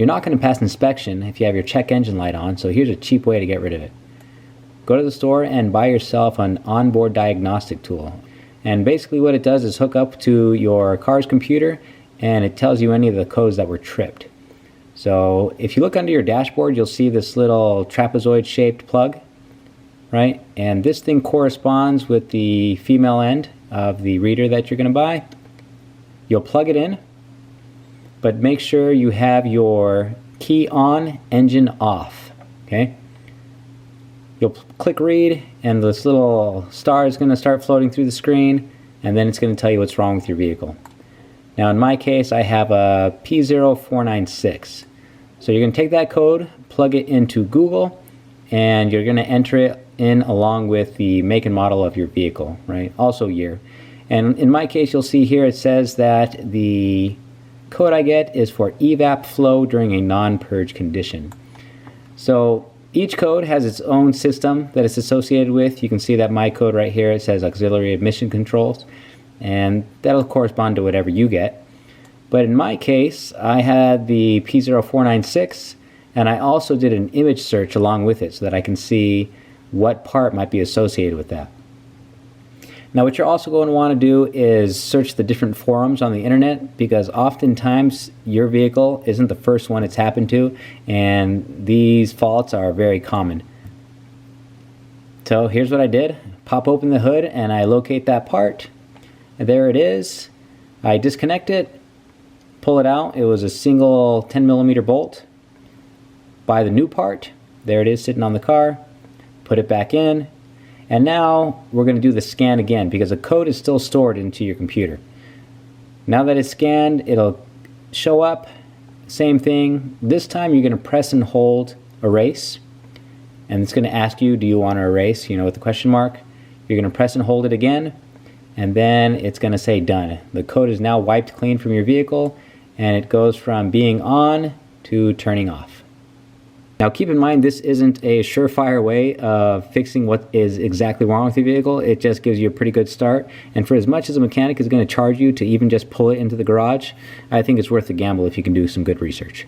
you're not going to pass inspection if you have your check engine light on, so here's a cheap way to get rid of it. Go to the store and buy yourself an onboard diagnostic tool. And basically what it does is hook up to your car's computer and it tells you any of the codes that were tripped. So if you look under your dashboard, you'll see this little trapezoid shaped plug, right? And this thing corresponds with the female end of the reader that you're going to buy. You'll plug it in, but make sure you have your key on, engine off, okay? You'll click read and this little star is going to start floating through the screen, and then it's going to tell you what's wrong with your vehicle. Now in my case I have a P0496. So you're going to take that code, plug it into Google, and you're going to enter it in along with the make and model of your vehicle, right? Also year. And in my case you'll see here it says that the code I get is for evap flow during a non-purge condition. So each code has its own system that it's associated with. You can see that my code right here, it says auxiliary emission controls, and that'll correspond to whatever you get. But in my case, I had the P0496, and I also did an image search along with it so that I can see what part might be associated with that. Now what you're also going to want to do is search the different forums on the internet, because oftentimes your vehicle isn't the first one it's happened to, and these faults are very common. So here's what I did. Pop open the hood and I locate that part. And there it is. I disconnect it, pull it out. It was a single 10mm bolt. Buy the new part. There it is sitting on the car. Put it back in. And now we're going to do the scan again, because the code is still stored into your computer. Now that it's scanned, it'll show up. Same thing. This time you're going to press and hold erase. And it's going to ask you, do you want to erase, with the question mark. You're going to press and hold it again. And then it's going to say done. The code is now wiped clean from your vehicle, and it goes from being on to turning off. Now keep in mind, this isn't a surefire way of fixing what is exactly wrong with your vehicle. It just gives you a pretty good start, and for as much as a mechanic is going to charge you to even just pull it into the garage, I think it's worth the gamble if you can do some good research.